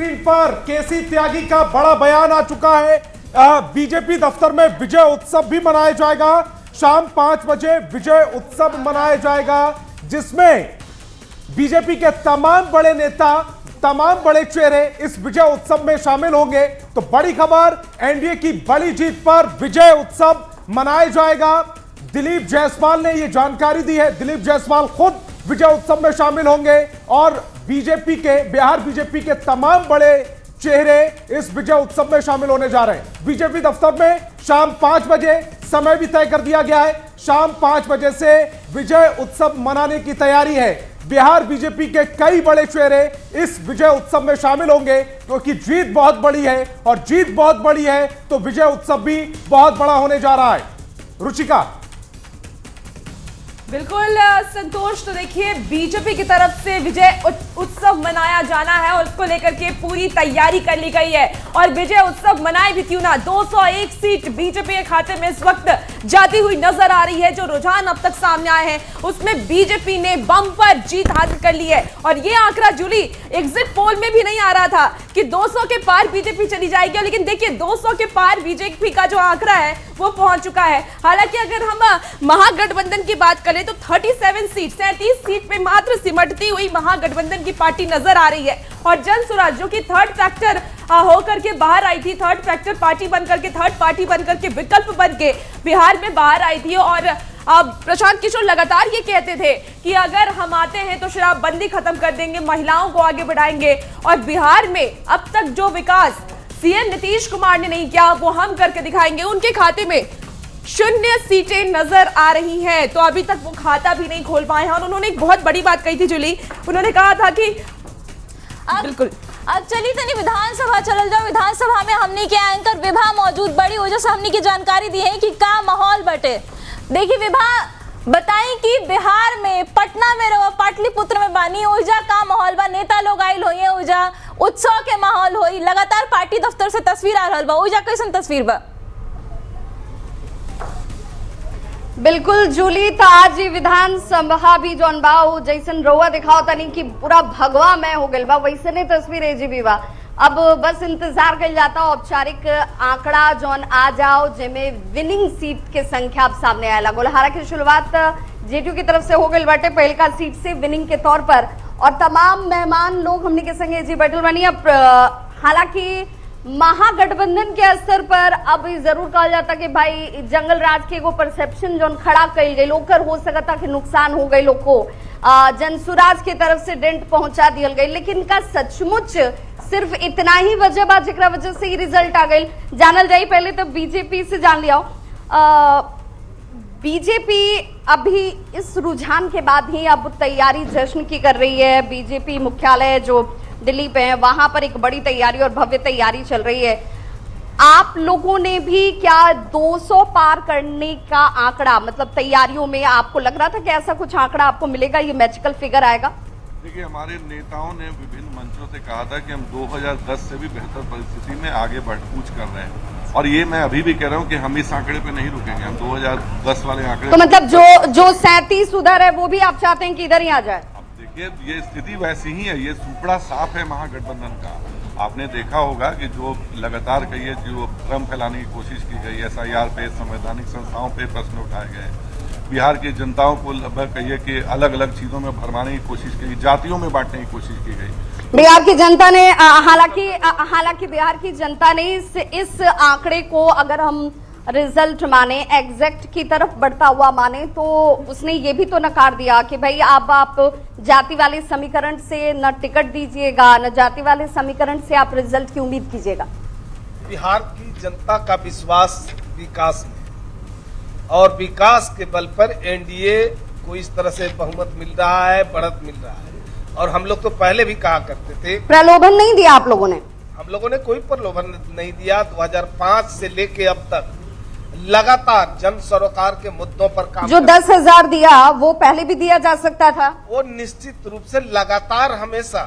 Screen पर केसी त्यागी का बड़ा बयान आ चुका है। बीजेपी दफ्तर में विजय उत्सव भी मनाया जाएगा। शाम 5 बजे विजय उत्सव मनाया जाएगा, जिसमें बीजेपी के तमाम बड़े नेता, तमाम बड़े चेहरे इस विजय उत्सव में शामिल होंगे। तो बड़ी खबर, एनडीए की बड़ी जीत पर विजय उत्सव मनाया जाएगा। दिलीप जायसवाल ने यह जानकारी दी है। दिलीप जायसवाल खुद विजय उत्सव में शामिल होंगे और बीजेपी के, बिहार बीजेपी के तमाम बड़े चेहरे इस विजय उत्सव में शामिल होने जा रहे हैं। बीजेपी दफ्तर में शाम 5 बजे समय भी तय कर दिया गया है। शाम 5 बजे से विजय उत्सव मनाने की तैयारी है। बिहार बीजेपी के कई बड़े चेहरे इस विजय उत्सव में शामिल होंगे, क्योंकि जीत बहुत बड़ी है और जीत बहुत बड़ी है तो विजय उत्सव भी बहुत बड़ा होने जा रहा है। रुचिका। बिल्कुल संतोष, तो देखिए बीजेपी की तरफ से विजय उत्सव मनाया जाना है और उसको लेकर के पूरी तैयारी कर ली गई है। और विजय उत्सव मनाए भी क्यों ना, 201 सीट बीजेपी के खाते में इस वक्त जाती हुई नजर आ रही है। जो रुझान अब तक सामने आए हैं उसमें बीजेपी ने बम्पर जीत हासिल कर ली है। और ये आंकड़ा जूली एग्जिट पोल में भी नहीं आ रहा था कि 200 के पार बीजेपी चली जाएगी, लेकिन देखिए 200 के पार बीजेपी का जो आंकड़ा है वो पहुंच चुका है। हालांकि अगर हम महागठबंधन की बात करें तो 37 सीट, 37 सीट पे मात्र सिमटती हुई महागठबंधन की पार्टी नजर आ रही है। और जन स्वराज जो कि थर्ड फैक्टर होकर के बाहर आई थी, थर्ड फैक्टर पार्टी बनकर के, थर्ड पार्टी बनकर के, विकल्प बन के बिहार में बाहर आई थी। और प्रशांत किशोर लगातार ये कहते थे कि अगर हम आते हैं तो शराबबंदी खत्म कर देंगे, महिलाओं को आगे बढ़ाएंगे। और बिहार में अब तक जो विकास सीएम नीतीश कुमार ने नहीं किया वो हम करके दिखाएंगे। उनके खाते में 0 सीटें नजर आ रही हैं, तो अभी तक वो खाता भी नहीं खोल पाए हैं। और उन्होंने एक बहुत बड़ी बात कही थी जूली, उन्होंने कहा था कि बिल्कुल अब चली तनी विधानसभा चल जाओ। विधानसभा में हमने के एंकर विभा मौजूद बड़ी वजह से हमने की जानकारी दी है कि का माहौल बटे। देखिए विभा, बताई कि बिहार में पटना में रहो, पाटलिपुत्र में बानी, ओइजा का माहौल बा, नेता लोग आइल होइए, ओइजा उत्सव के माहौल होई, लगातार पार्टी दफ्तर से तस्वीर आ रहल बा, ओइजा कैसन तस्वीर बा? बिल्कुल जूली, तो आज विधानसभा भी जौन बा जैसन रउआ दिखाओ तनी कि पूरा भगवा में हो गइल बा, वैसे नहीं तस्वीर एजीबी बा। अब बस इंतजार कल जाता औपचारिक आंकड़ा जौन आ जाओ, जिसमें विनिंग सीट के संख्या अब सामने आया लागो। हालांकि शुरुआत जेडीयू की तरफ से हो गई बाटे पहल का सीट से विनिंग के तौर पर, और तमाम मेहमान लोग हमने के संगे जी बैठल बनी। अब हालांकि महागठबंधन के स्तर पर अब जरूर कहा जाता कि भाई जंगल राज के एगो परसेप्शन जो खड़ा कल गई, ओकर हो सकता कि नुकसान हो गई, लोग को जनसुराज की तरफ से डेंट पहुंचा दिया गई, लेकिन का सचमुच सिर्फ इतना ही वजह बा जेकरा वजह से ये रिजल्ट आ गई? जानल जाए पहले तो बीजेपी से जान लिया। बीजेपी अभी इस रुझान के बाद ही अब तैयारी जश्न की कर रही है। बीजेपी मुख्यालय जो दिल्ली पे है वहां पर एक बड़ी तैयारी और भव्य तैयारी चल रही है। आप लोगों ने भी क्या 200 पार करने का आंकड़ा, मतलब तैयारियों में आपको लग रहा था कि ऐसा कुछ आंकड़ा आपको मिलेगा, ये मैजिकल फिगर आएगा? देखिए, हमारे नेताओं ने विभिन्न मंचों से कहा था कि हम 2010 से भी बेहतर परिस्थिति में आगे कूच कर रहे हैं, और ये मैं अभी भी कह रहा हूँ कि हम इस आंकड़े पे नहीं रुकेंगे, हम 2010 वाले आंकड़े। तो मतलब जो 37 उधर है वो भी आप चाहते हैं कि इधर ही आ जाए? देखिए, ये स्थिति वैसी ही है, ये सुपड़ा साफ है महागठबंधन का। आपने देखा होगा कि जो लगातार कहिए जो भ्रम फैलाने की कोशिश की गई, SIR पे, संवैधानिक संस्थाओं पे प्रश्न उठाए गए, बिहार की जनताओं को लगभग कहिए कि अलग अलग चीजों में भरमाने की कोशिश की, जातियों में बांटने की कोशिश की गई। बिहार की जनता ने हालांकि बिहार की जनता ने इस आंकड़े को अगर हम रिजल्ट माने, एग्जैक्ट की तरफ बढ़ता हुआ माने, तो उसने ये भी तो नकार दिया कि भाई अब आप जाति वाले समीकरण से न टिकट दीजिएगा, न जाति वाले समीकरण से आप रिजल्ट की उम्मीद कीजिएगा। बिहार की जनता का विश्वास विकास में, और विकास के बल पर एनडीए को इस तरह से बहुमत मिल रहा है, बढ़त मिल रहा है। और हम लोग तो पहले भी कहा करते थे, प्रलोभन नहीं दिया आप लोगों ने? हम लोगों ने कोई प्रलोभन नहीं दिया। 2005 से लेके अब तक लगातार जन सरोकार के मुद्दों पर काम। जो 10,000 दिया वो पहले भी दिया जा सकता था। वो निश्चित रूप से लगातार हमेशा,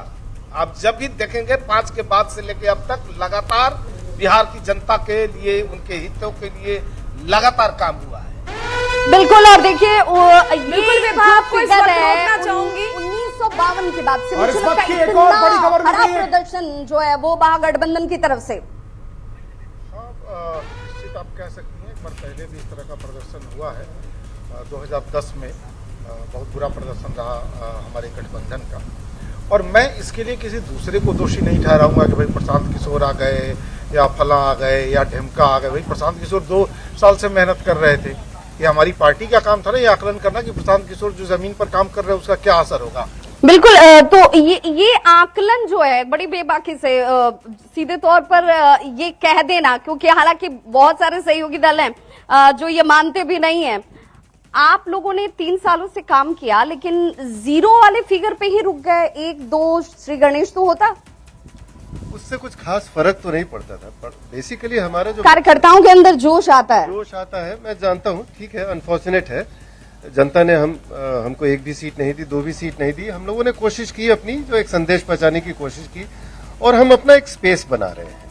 आप जब भी देखेंगे 5 के बाद से लेके अब तक लगातार बिहार की जनता के लिए, उनके हितों के लिए लगातार काम हुआ है। बिल्कुल। और देखिए बिल्कुल विभाग को इस वक्त रोकना चाहूंगी। 252 के बाद से और मुझे इस वक्त लगता की है एक और इतना बड़ी खबर मिल खराब रही है। प्रदर्शन जो है वो महागठबंधन की तरफ से। निश्चित आप कह सकती हैं, एक बार पहले भी इस तरह का प्रदर्शन हुआ है। 2010 में बहुत बुरा प्रदर्शन रहा हमारे गठबंधन का, और मैं इसके लिए किसी दूसरे को दोषी नहीं ठहराऊंगा कि भाई प्रशांत किशोर आ गए या फला आ गए या ढिमका आ गए। भाई प्रशांत किशोर 2 साल से मेहनत कर रहे थे, ये हमारी पार्टी का काम था ना ये आकलन करना कि प्रशांत किशोर जो जमीन पर काम कर रहे हैं उसका क्या असर होगा। बिल्कुल, तो ये आकलन जो है बड़ी बेबाकी से सीधे तौर पर ये कह देना, क्योंकि हालांकि बहुत सारे सहयोगी दल हैं जो ये मानते भी नहीं है। आप लोगों ने 3 सालों से काम किया लेकिन 0 वाले फिगर पे ही रुक गए, 1 2 श्री गणेश तो होता, उससे कुछ खास फर्क तो नहीं पड़ता था, पर बेसिकली हमारा जो कार्यकर्ताओं के अंदर जोश आता है। जोश आता है, मैं जानता हूँ, ठीक है, अनफॉर्चुनेट है, जनता ने हमको 1 भी सीट नहीं दी, 2 भी सीट नहीं दी। हम लोगों ने कोशिश की अपनी, जो एक संदेश पहुंचाने की कोशिश की, और हम अपना एक स्पेस बना रहे हैं।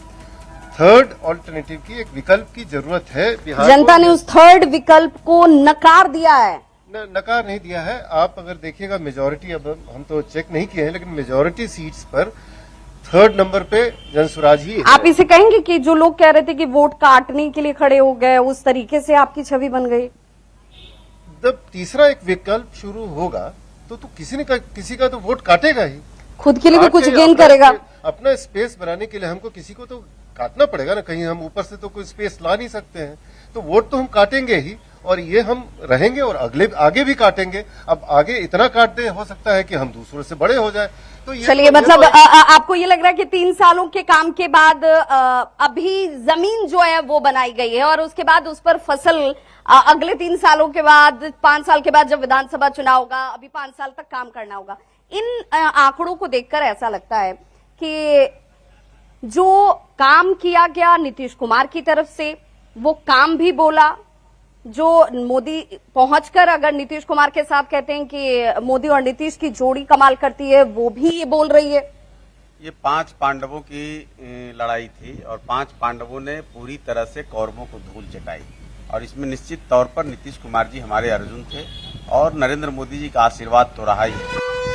थर्ड ऑल्टरनेटिव की, एक विकल्प की जरूरत है बिहार। जनता ने उस थर्ड विकल्प को नकार दिया है। नकार नहीं दिया है। आप अगर देखिएगा मेजोरिटी, अब हम तो चेक नहीं किए हैं, लेकिन मेजोरिटी सीट्स पर थर्ड नंबर पे जनसुराज ही है। आप इसे कहेंगे कि जो लोग कह रहे थे कि वोट काटने के लिए खड़े हो गए, उस तरीके से आपकी छवि बन गई? जब तीसरा एक विकल्प शुरू होगा तो किसी का तो वोट काटेगा ही, खुद के लिए भी कुछ गेन करेगा। अपना स्पेस बनाने के लिए हमको किसी को तो काटना पड़ेगा ना, कहीं हम ऊपर से तो कोई स्पेस ला नहीं सकते हैं, तो वोट तो हम काटेंगे ही, और ये हम रहेंगे और आगे भी काटेंगे। अब आगे इतना काट दे, हो सकता है कि हम दूसरों से बड़े हो जाए। तो ये चलिए, मतलब आपको ये लग रहा है कि 3 सालों के काम के बाद अभी जमीन जो है वो बनाई गई है, और उसके बाद उस पर फसल अगले 3 सालों के बाद, 5 साल के बाद जब विधानसभा चुनाव होगा, अभी 5 साल तक काम करना होगा। इन आंकड़ों को देखकर ऐसा लगता है कि जो काम किया गया नीतीश कुमार की तरफ से, वो काम भी बोला। जो मोदी पहुंचकर अगर नीतीश कुमार के साथ कहते हैं कि मोदी और नीतीश की जोड़ी कमाल करती है, वो भी ये बोल रही है। ये 5 पांडवों की लड़ाई थी, और 5 पांडवों ने पूरी तरह से कौरवों को धूल चटाई, और इसमें निश्चित तौर पर नीतीश कुमार जी हमारे अर्जुन थे, और नरेंद्र मोदी जी का आशीर्वाद तो रहा ही।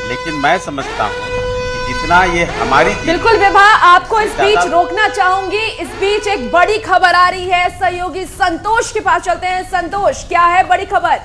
लेकिन मैं समझता हूँ कि जितना ये हमारी बिल्कुल विभा, आपको इस बीच रोकना चाहूंगी। इस बीच एक बड़ी खबर आ रही है, सहयोगी संतोष के पास चलते हैं। संतोष, क्या है बड़ी खबर?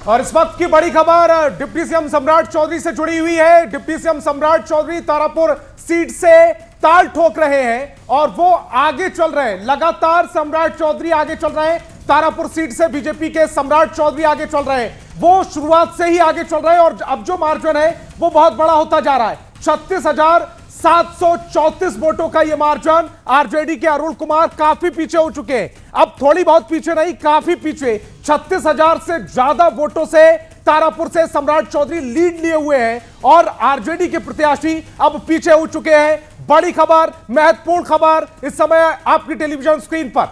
और इस वक्त की बड़ी खबर डिप्टी सीएम सम्राट चौधरी से जुड़ी हुई है। डिप्टी सीएम सम्राट चौधरी तारापुर सीट से ताल ठोक रहे हैं और वो आगे चल रहे हैं, लगातार सम्राट चौधरी आगे चल रहे हैं। तारापुर सीट से बीजेपी के सम्राट चौधरी आगे चल रहे हैं, वो शुरुआत से ही आगे चल रहे हैं, और अब जो मार्जिन है वो बहुत बड़ा होता जा रहा है। 36,734 वोटों का ये मार्जिन। आरजेडी के अरुण कुमार काफी पीछे हो चुके हैं, अब थोड़ी बहुत पीछे नहीं, काफी पीछे। 36,000 से ज्यादा वोटों से तारापुर से सम्राट चौधरी लीड लिए हुए हैं, और आरजेडी के प्रत्याशी अब पीछे हो चुके हैं। बड़ी खबर, महत्वपूर्ण खबर इस समय आपकी टेलीविजन स्क्रीन पर।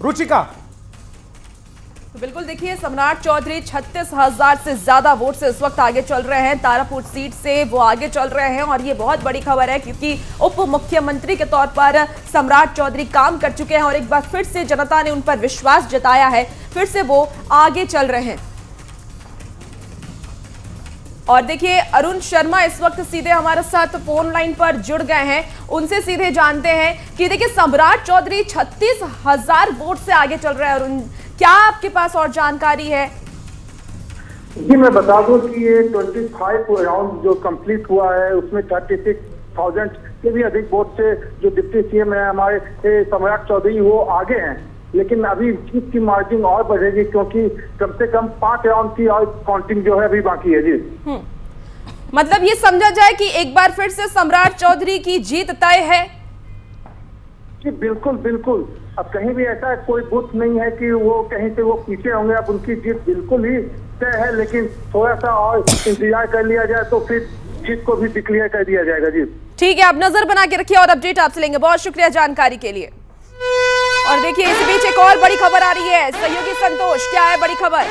रुचिका, तो बिल्कुल देखिए, सम्राट चौधरी 36,000 से ज्यादा वोट से इस वक्त आगे चल रहे हैं। तारापुर सीट से वो आगे चल रहे हैं, और ये बहुत बड़ी खबर है क्योंकि उप मुख्यमंत्री के तौर पर सम्राट चौधरी काम कर चुके हैं, और एक बार फिर से जनता ने उन पर विश्वास जताया है, फिर से वो आगे चल रहे हैं। और देखिए, अरुण शर्मा इस वक्त सीधे हमारे साथ फोन लाइन पर जुड़ गए हैं, उनसे सीधे जानते हैं कि देखिए सम्राट चौधरी 36,000 वोट से आगे चल रहे हैं। अरुण, क्या आपके पास और जानकारी है? जी, मैं बता दूं कि ये 25 राउंड जो कंप्लीट हुआ है उसमें 36,000 से भी अधिक वोट से जो डिप्टी सीएम है हमारे सम्राट चौधरी, वो आगे हैं। लेकिन अभी जीत की मार्जिन और बढ़ेगी, क्योंकि कम से कम 5 राउंड की और काउंटिंग जो है अभी बाकी है। जी, मतलब ये समझा जाए कि एक बार फिर से सम्राट चौधरी की जीत तय है? जी बिल्कुल बिल्कुल। अब कहीं भी ऐसा कोई बूथ नहीं है कि वो कहीं से वो पीछे होंगे। अब उनकी जीत बिल्कुल ही तय है, लेकिन थोड़ा सा और इंतजार कर लिया जाए तो फिर जीत को भी डिक्लेयर कर दिया जाएगा। जी ठीक है, आप नजर बना के रखिए और अपडेट आपसे लेंगे। बहुत शुक्रिया जानकारी के लिए। और देखिए, इस बीच एक और बड़ी खबर आ रही है। सहयोगी संतोष, क्या है बड़ी खबर?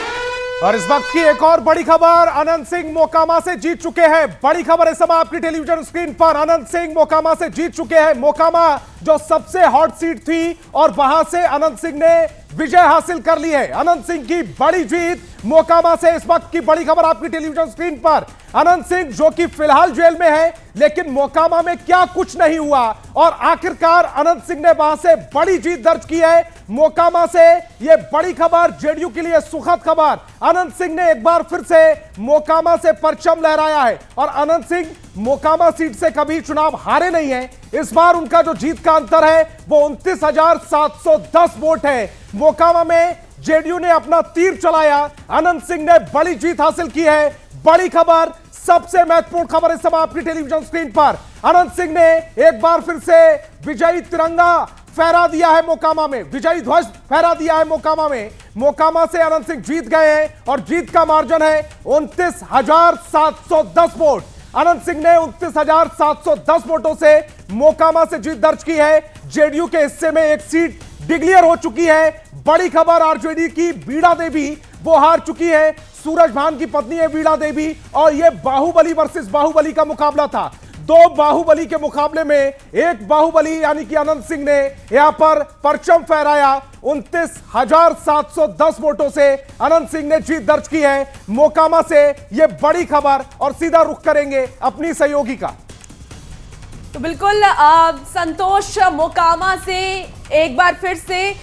और इस वक्त की एक और बड़ी खबर, अनंत सिंह मोकामा से जीत चुके हैं। बड़ी खबर इस समय आपकी टेलीविजन स्क्रीन पर, अनंत सिंह मोकामा से जीत चुके हैं। मोकामा जो सबसे हॉट सीट थी, और वहां से अनंत सिंह ने विजय हासिल कर ली है। अनंत सिंह की बड़ी जीत मोकामा से इस वक्त की बड़ी खबर आपकी टेलीविजन स्क्रीन पर। अनंत सिंह जो कि फिलहाल जेल में है, लेकिन मोकामा में क्या कुछ नहीं हुआ और आखिरकार अनंत सिंह ने वहां से बड़ी जीत दर्ज की है। मोकामा से यह बड़ी खबर, जेडीयू के लिए सुखद खबर। अनंत सिंह ने एक बार फिर से मोकामा से परचम लहराया है और अनंत सिंह मोकामा सीट से कभी चुनाव हारे नहीं है। इस बार उनका जो जीत का अंतर है वो 29,710 वोट है। मोकामा में जेडीयू ने अपना तीर चलाया, अनंत सिंह ने बड़ी जीत हासिल की है। बड़ी खबर, सबसे महत्वपूर्ण खबर इस समय आपकी टेलीविजन स्क्रीन पर। अनंत सिंह ने एक बार फिर से विजयी तिरंगा फहरा दिया है मोकामा में, विजयी ध्वज फहरा दिया है मोकामा में। मोकामा से अनंत सिंह जीत गए हैं और जीत का मार्जिन है 29,710 वोट। अनंत सिंह ने 29,710 वोटों से मोकामा से जीत दर्ज की है। जेडीयू के हिस्से में एक सीट डिक्लेयर हो चुकी है। बड़ी खबर, आरजेडी की बीड़ा देवी वो हार चुकी है। सूरजभान की पत्नी है बीड़ा देवी और यह बाहुबली वर्सेस बाहुबली का मुकाबला था। दो बाहुबली के मुकाबले में एक बाहुबली यानी कि अनंत सिंह ने यहां पर परचम फहराया। 29,710 वोटों से अनंत सिंह ने जीत दर्ज की है मोकामा से। यह बड़ी खबर और सीधा रुख करेंगे अपनी सहयोगी का। तो बिल्कुल संतोष, मोकामा से एक बार फिर से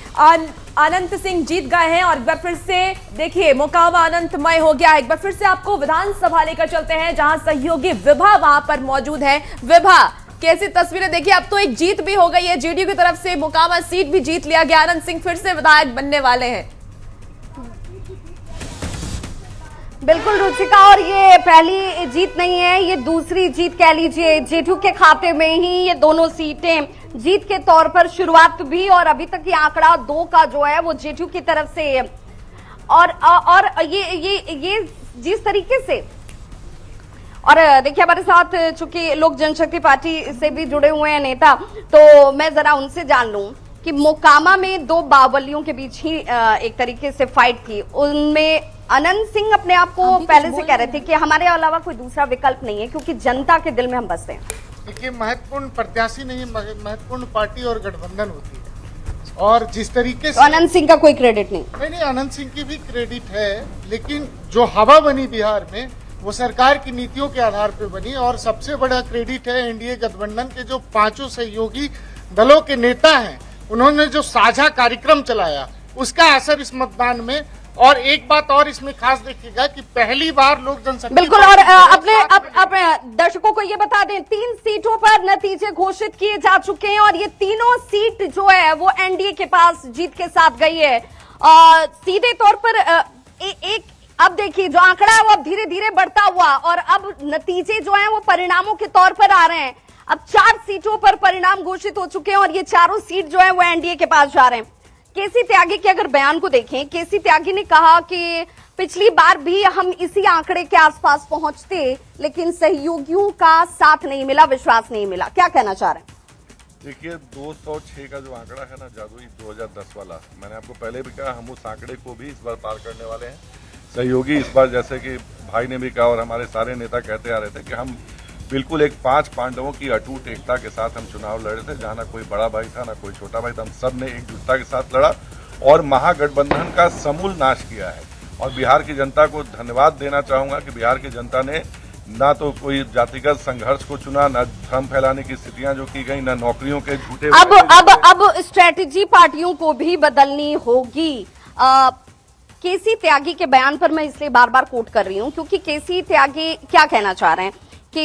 अनंत सिंह जीत गए हैं और एक बार फिर से देखिए मोकामा अनंतमय हो गया है। एक बार फिर से आपको विधानसभा लेकर चलते हैं जहां सहयोगी विभा वहां पर मौजूद है। विभा, कैसी तस्वीरें देखिए? अब तो एक जीत भी हो गई है जेडीयू की तरफ से, मोकामा सीट भी जीत लिया गया, अनंत सिंह फिर से विधायक बनने वाले हैं। बिल्कुल रुचिका, और ये पहली जीत नहीं है, ये दूसरी जीत कह लीजिए। जेडीयू के खाते में ही ये दोनों सीटें जीत के तौर पर शुरुआत भी, और अभी तक ये आंकड़ा 2 का जो है वो जेडीयू की तरफ से है। और ये जिस तरीके से, और देखिए हमारे साथ चूंकि लोक जनशक्ति पार्टी से भी जुड़े हुए हैं नेता, तो मैं जरा उनसे जान लूं कि मोकामा में 2 बाहुबलियों के बीच ही एक तरीके से फाइट थी। उनमें अनंत सिंह अपने आप को पहले से कह रहे थे कि हमारे अलावा कोई दूसरा विकल्प नहीं है क्योंकि जनता के दिल में हम बसते हैं। देखिए, महत्वपूर्ण प्रत्याशी नहीं, महत्वपूर्ण पार्टी और गठबंधन होती है। और जिस तरीके से अनंत सिंह का कोई क्रेडिट नहीं, अनंत सिंह की भी क्रेडिट है, लेकिन जो हवा बनी बिहार में वो सरकार की नीतियों के आधार पर बनी। और सबसे बड़ा क्रेडिट है एनडीए गठबंधन के जो 5 सहयोगी दलों के नेता हैं, उन्होंने जो साझा कार्यक्रम चलाया उसका असर इस मतदान में। और एक बात और इसमें खास देखिएगा कि पहली बार लोक जनशक्ति बिल्कुल, और अपने दर्शकों को ये बता दें 3 सीटों पर नतीजे घोषित किए जा चुके हैं और ये तीनों सीट जो है वो एनडीए के पास जीत के साथ गई है। सीधे तौर पर अब देखिए जो आंकड़ा है वो अब धीरे धीरे बढ़ता हुआ और अब नतीजे जो है वो परिणामों के तौर पर आ रहे हैं। अब 4 सीटों पर परिणाम घोषित हो चुके हैं और ये चारों सीट जो है वो एनडीए के पास जा रहे हैं। केसी त्यागी के अगर बयान को देखें, केसी त्यागी ने कहा कि पिछली बार भी हम इसी आंकड़े के आसपास पहुंचते, लेकिन सहयोगियों का साथ नहीं मिला, विश्वास नहीं मिला। क्या कहना चाह रहे हैं? देखिए, 206 का जो आंकड़ा है ना जादुई 2010 वाला, मैंने आपको पहले भी कहा हम उस आंकड़े को भी इस बार पार करने वाले हैं। सहयोगी इस बार, जैसे कि भाई ने भी कहा और हमारे सारे नेता कहते आ रहे थे कि हम बिल्कुल एक 5 पांडवों की अटूट एकता के साथ हम चुनाव लड़े थे, जहां ना कोई बड़ा भाई था ना कोई छोटा भाई था, हम सब ने एकजुटता के साथ लड़ा और महागठबंधन का समूल नाश किया है। और बिहार की जनता को धन्यवाद देना चाहूंगा कि बिहार की जनता ने ना तो कोई जातिगत संघर्ष को चुना, ना भ्रम फैलाने की स्थितियां जो की गई, ना नौकरियों के झूठे। अब स्ट्रेटेजी पार्टियों को भी बदलनी होगी। केसी त्यागी के बयान पर मैं इसलिए बार बार कोट कर रही हूं क्योंकि केसी त्यागी क्या कहना चाह रहे हैं कि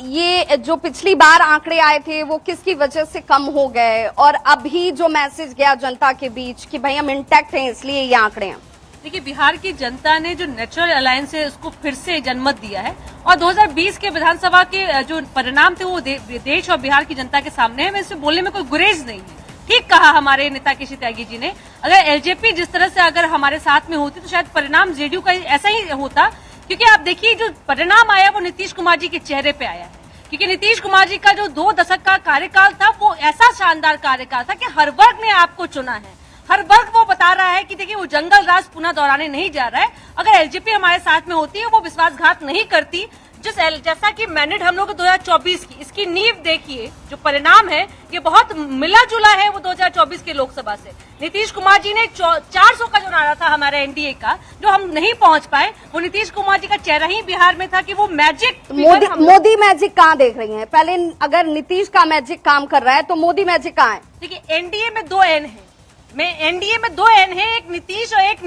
ये जो पिछली बार आंकड़े आए थे वो किसकी वजह से कम हो गए और अभी जो मैसेज गया जनता के बीच कि भाई हम इंटैक्ट हैं इसलिए ये आंकड़े हैं। देखिए, बिहार की जनता ने जो नेचुरल अलायंस है उसको फिर से जन्मत दिया है और 2020 के विधानसभा के जो परिणाम थे वो देश और बिहार की जनता के सामने है। मैं इसमें बोलने में कोई गुरेज नहीं है। ठीक कहा हमारे नेता केसी त्यागी जी ने, अगर एलजेपी जिस तरह से अगर हमारे साथ में होती तो शायद परिणाम जेडीयू का ऐसा ही होता, क्योंकि आप देखिए जो परिणाम आया वो नीतीश कुमार जी के चेहरे पे आया है। क्योंकि नीतीश कुमार जी का जो 2 दशक का कार्यकाल था वो ऐसा शानदार कार्यकाल था कि हर वर्ग ने आपको चुना है, हर वर्ग वो बता रहा है कि देखिए वो जंगल राज पुनः दोहराने नहीं जा रहा है। अगर एलजेपी हमारे साथ में होती है वो विश्वासघात नहीं करती, जैसा कि मैंडेट हम लोग 2024 की, इसकी नींव देखिए, जो परिणाम है ये बहुत मिला जुला है वो 2024 के लोकसभा से। नीतीश कुमार जी ने 400 का जो नारा था हमारे एनडीए का, जो हम नहीं पहुंच पाए, वो नीतीश कुमार जी का चेहरा ही बिहार में था कि वो मैजिक। मोदी मैजिक कहाँ देख रही हैं? पहले अगर नीतीश का मैजिक काम कर रहा है तो मोदी मैजिक कहाँ है? देखिए, एनडीए में 2 एन है, एनडीए में 2 एन है, एक नीतीश और एक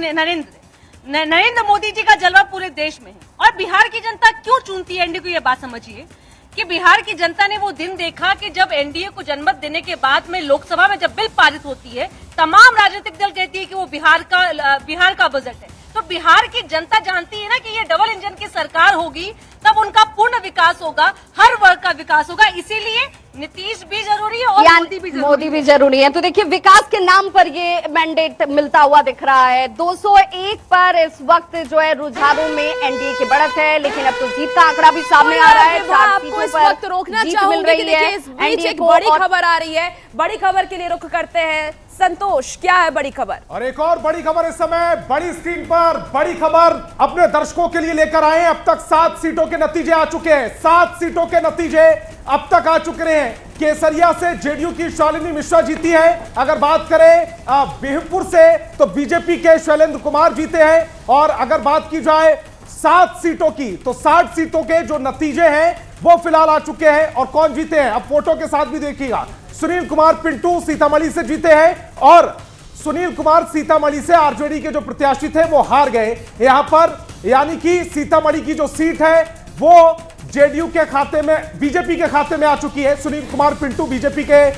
नरेंद्र मोदी जी का जलवा पूरे देश में है। और बिहार की जनता क्यों चुनती है एनडीए को, ये बात समझिए कि बिहार की जनता ने वो दिन देखा कि जब एनडीए को जनमत देने के बाद में लोकसभा में जब बिल पारित होती है, तमाम राजनीतिक दल कहती है कि वो बिहार का बजट है। तो बिहार की जनता जानती है ना कि ये डबल इंजन की सरकार होगी, तब उनका पूर्ण विकास होगा, हर वर्ग का विकास होगा। इसीलिए नीतीश भी जरूरी है और मोदी भी जरूरी है। तो देखिए, विकास के नाम पर ये मैंडेट मिलता हुआ दिख रहा है। 201 पर इस वक्त जो है रुझानों में एनडीए की बढ़त है, लेकिन अब तो जीत का आंकड़ा भी सामने आ रहा है। आपको इस वक्त रोकना चाहूंगी कि देखिए इस बीच एक बड़ी खबर आ रही है। बड़ी खबर के लिए रुख करते हैं। संतोष, क्या है बड़ी खबर? और एक और बड़ी खबर इस समय बड़ी स्क्रीन पर बड़ी खबर अपने दर्शकों के लिए लेकर आए हैं। अब तक 7 सीटों के नतीजे आ चुके हैं। 7 सीटों के नतीजे अब तक आ चुके हैं। केसरिया से जेडीयू की शालिनी मिश्रा जीती है। अगर बात करें बिहपुर से तो बीजेपी के शैलेंद्र कुमार जीते हैं। और अगर बात की जाए 7 सीटों की तो 60 सीटों के जो नतीजे हैं वो फिलहाल आ चुके हैं। और कौन जीते हैं अब फोटो के साथ भी देखिएगा। सुनील कुमार पिंटू सीतामढ़ी से जीते हैं और सुनील कुमार सीतामढ़ी से आरजेडी के जो प्रत्याशी थे वो हार गए यहां पर, यानी कि सीतामढ़ी की जो सीट है वो जेडीयू के खाते में, बीजेपी के खाते में आ चुकी है। सुनील कुमार पिंटू बीजेपी के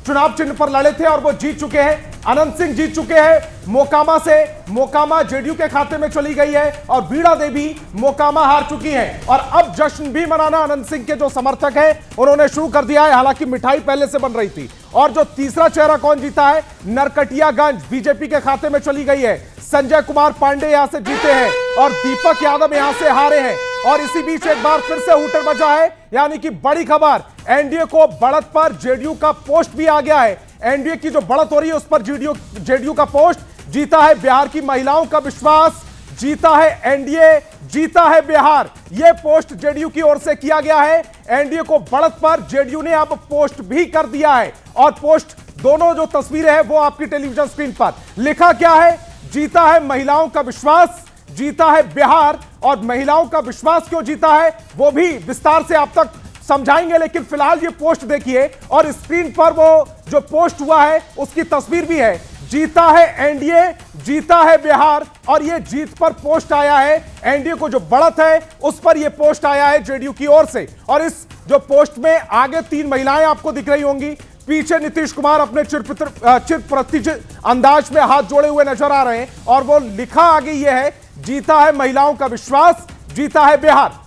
चुनाव चिन्ह पर लड़े थे और वो जीत चुके हैं। अनंत सिंह जीत चुके हैं मोकामा से, मोकामा जेडीयू के खाते में चली गई है। और बीड़ा देवी मोकामा हार चुकी हैं। और अब जश्न भी मनाना अनंत सिंह के जो समर्थक हैं उन्होंने शुरू कर दिया है, हालांकि मिठाई पहले से बन रही थी। और जो तीसरा चेहरा कौन जीता है, नरकटियागंज बीजेपी के खाते में चली गई है। संजय कुमार पांडे यहां से जीते हैं और दीपक यादव यहां से हारे हैं। और इसी बीच एक बार फिर से हूटर बजा है, यानी कि बड़ी खबर, एनडीए को बढ़त पर जेडीयू का पोस्ट भी आ गया है। एनडीए की जो बढ़त हो रही है उस पर जेडीयू का पोस्ट जीता है। बिहार की महिलाओं का विश्वास जीता है एनडीए, जीता है बिहार। यह पोस्ट जेडीयू की ओर से किया गया है। एनडीए को बढ़त पर जेडीयू ने अब पोस्ट भी कर दिया है। और पोस्ट दोनों जो तस्वीरें हैं वो आपकी टेलीविजन स्क्रीन पर लिखा क्या है, जीता है महिलाओं का विश्वास, जीता है बिहार। और महिलाओं का विश्वास क्यों जीता है वो भी विस्तार से आप तक समझाएंगे, लेकिन फिलहाल ये पोस्ट देखिए और स्क्रीन पर वो जो पोस्ट हुआ है उसकी तस्वीर भी है। जीता है एनडीए, जीता है बिहार। और ये जीत पर पोस्ट आया है, एनडीए को जो बढ़त है उस पर ये पोस्ट आया है जेडीयू की ओर से। और इस जो पोस्ट में आगे 3 महिलाएं आपको दिख रही होंगी, पीछे नीतीश कुमार अपने चिर प्रतिचित अंदाज में हाथ जोड़े हुए नजर आ रहे हैं। और वो लिखा आगे ये है, जीता है महिलाओं का विश्वास, जीता है बिहार।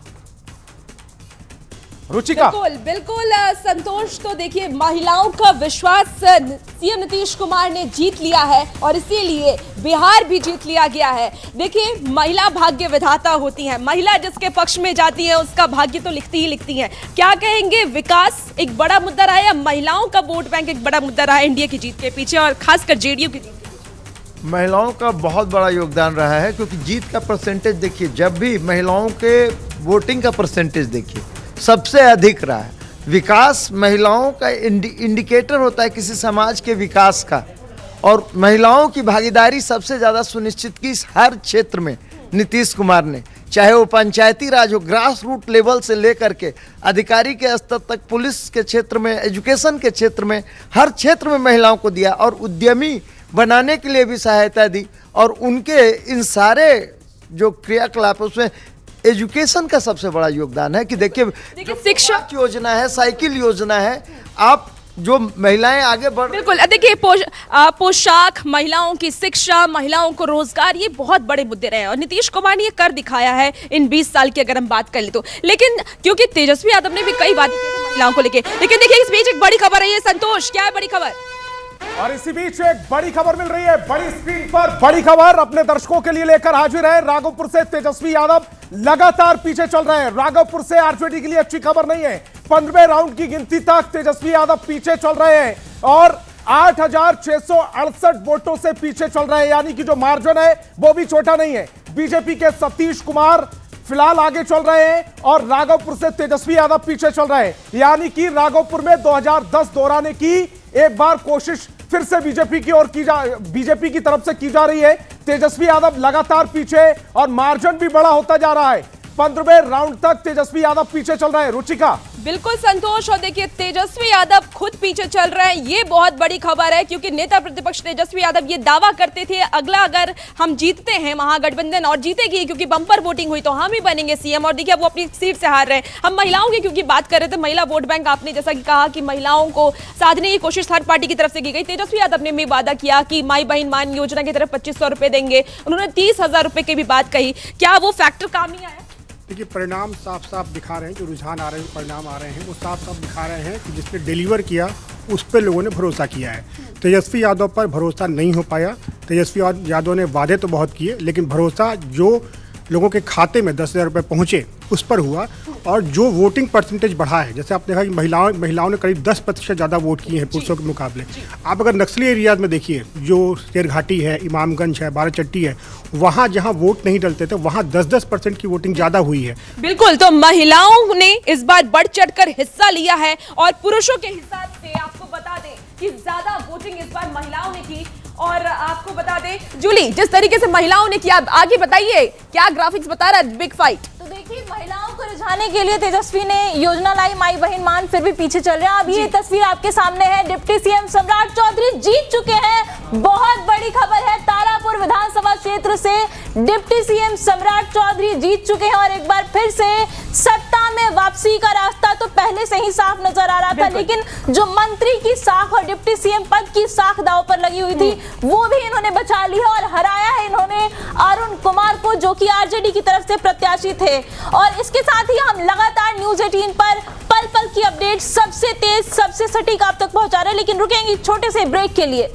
रुचिका, बिल्कुल संतोष। तो देखिए, महिलाओं का विश्वास सीएम नीतीश कुमार ने जीत लिया है और इसीलिए बिहार भी जीत लिया गया है। देखिए, महिला भाग्य विधाता होती हैं। महिला जिसके पक्ष में जाती है उसका भाग्य तो लिखती ही लिखती हैं। क्या कहेंगे, विकास एक बड़ा मुद्दा रहा है या महिलाओं का वोट बैंक एक बड़ा मुद्दा रहा है एनडीए की जीत के पीछे और खासकर जेडीयू की जीत? महिलाओं का बहुत बड़ा योगदान रहा है, क्योंकि जीत का परसेंटेज देखिए, जब भी महिलाओं के वोटिंग का परसेंटेज देखिए सबसे अधिक रहा है। विकास महिलाओं का इंडिकेटर होता है किसी समाज के विकास का, और महिलाओं की भागीदारी सबसे ज़्यादा सुनिश्चित की हर क्षेत्र में नीतीश कुमार ने, चाहे वो पंचायती राज हो, ग्रास रूट लेवल से लेकर के अधिकारी के स्तर तक, पुलिस के क्षेत्र में, एजुकेशन के क्षेत्र में, हर क्षेत्र में महिलाओं को दिया और उद्यमी बनाने के लिए भी सहायता दी। और उनके इन सारे जो क्रियाकलाप उसमें एजुकेशन का सबसे बड़ा योगदान है कि देखिए शिक्षा योजना है, साइकिल योजना है, आप जो महिलाएं आगे बढ़, बिल्कुल। देखिए, पोशाक, महिलाओं की शिक्षा, महिलाओं को रोजगार, ये बहुत बड़े मुद्दे रहे हैं और नीतीश कुमार ने ये कर दिखाया है इन 20 साल की अगर हम बात कर ले तो। लेकिन क्योंकि तेजस्वी यादव ने भी कई बातें की महिलाओं को लेकर, लेकिन देखिए इस बीच एक बड़ी खबर है। ये संतोष, क्या है बड़ी खबर? और इसी बीच एक बड़ी खबर मिल रही है, बड़ी स्क्रीन पर बड़ी खबर अपने दर्शकों के लिए लेकर हाजिर है। राघोपुर से तेजस्वी यादव लगातार पीछे चल रहे हैं। राघोपुर से आरजेडी के लिए अच्छी खबर नहीं है। 15वें राउंड की गिनती तक तेजस्वी यादव पीछे चल रहे हैं और 8,668 वोटों से पीछे चल रहे हैं, यानी कि जो मार्जिन है वो भी छोटा नहीं है। बीजेपी के सतीश कुमार फिलहाल आगे चल रहे हैं और राघोपुर से तेजस्वी यादव पीछे चल रहे हैं। यानी कि राघोपुर में 2010 दोहराने की एक बार कोशिश फिर से बीजेपी की तरफ से की जा रही है। तेजस्वी यादव लगातार पीछे और मार्जिन भी बड़ा होता जा रहा है। 15वें राउंड तक तेजस्वी यादव पीछे चल रहे हैं। रुचिका, बिल्कुल संतोष, और देखिए तेजस्वी यादव खुद पीछे चल रहे हैं, ये बहुत बड़ी खबर है क्योंकि नेता प्रतिपक्ष तेजस्वी यादव ये दावा करते थे अगला अगर हम जीतते हैं महागठबंधन और जीतेगी क्योंकि बंपर वोटिंग हुई तो हम ही बनेंगे सीएम, और देखिए वो अपनी सीट से हार रहे हैं। हम महिलाओं की क्योंकि बात कर रहे थे, महिला वोट बैंक आपने जैसा कि कहा कि महिलाओं को साधने की कोशिश थर्ड पार्टी की तरफ से की गई। तेजस्वी यादव ने भी वादा किया कि माई बहन मान योजना की तरफ 2500 रुपए देंगे, उन्होंने 30,000 रुपए की भी बात कही। क्या वो फैक्टर काम नहीं आया? देखिए परिणाम साफ साफ दिखा रहे हैं, जो रुझान आ रहे हैं, परिणाम आ रहे हैं वो साफ साफ दिखा रहे हैं कि जिसने डिलीवर किया उस पर लोगों ने भरोसा किया है। तेजस्वी यादव पर भरोसा नहीं हो पाया। तेजस्वी यादव ने वादे तो बहुत किए लेकिन भरोसा जो लोगों के खाते में 10,000 रुपये पहुँचे उस पर हुआ, और जो वोटिंग परसेंटेज बढ़ा है, जैसे आपने देखा कि महिलाओं ने करीब 10% ज़्यादा वोट किए हैं पुरुषों के मुकाबले। आप अगर नक्सली एरियाज में देखिए, जो शेरघाटी है, इमामगंज है, बाराचट्टी है, वहाँ जहाँ वोट नहीं डलते थे वहाँ 10% की वोटिंग ज़्यादा हुई है। बिल्कुल, तो महिलाओं ने इस बार बढ़ चढ़कर हिस्सा लिया है और पुरुषों के हिसाब से आपको बता दें कि ज्यादा वोटिंग इस बार महिलाओं ने की। और आपको बता दें जूली, जिस तरीके से महिलाओं ने किया, आगे बताइए क्या ग्राफिक्स बता रहा है बिग फाइट? तो देखिए महिलाओं को रिझाने के लिए तेजस्वी ने योजना लाई माई बहन मान, फिर भी पीछे चल रहे हैं। अब ये तस्वीर आपके सामने है, डिप्टी सीएम सम्राट चौधरी जीत चुके हैं। बहुत बड़ी खबर है, तारापुर विधानसभा क्षेत्र से डिप्टी सीएम सम्राट चौधरी जीत चुके हैं और एक बार फिर से सत्ता में वापसी का रास्ता तो पहले से ही साफ नजर आ रहा था, लेकिन जो मंत्री की साख और डिप्टी सीएम पद की साख दांव पर लगी हुई थी वो भी इन्होंने बचा ली है और हराया है इन्होंने अरुण कुमार को, जो कि आरजेडी की तरफ से प्रत्याशी थे। और इसके साथ ही हम लगातार न्यूज़ 18 पर पल पल की अपडेट सबसे तेज सबसे सटीक आप तक पहुंचा रहे हैं, लेकिन रुकेंगे छोटे से ब्रेक के लिए।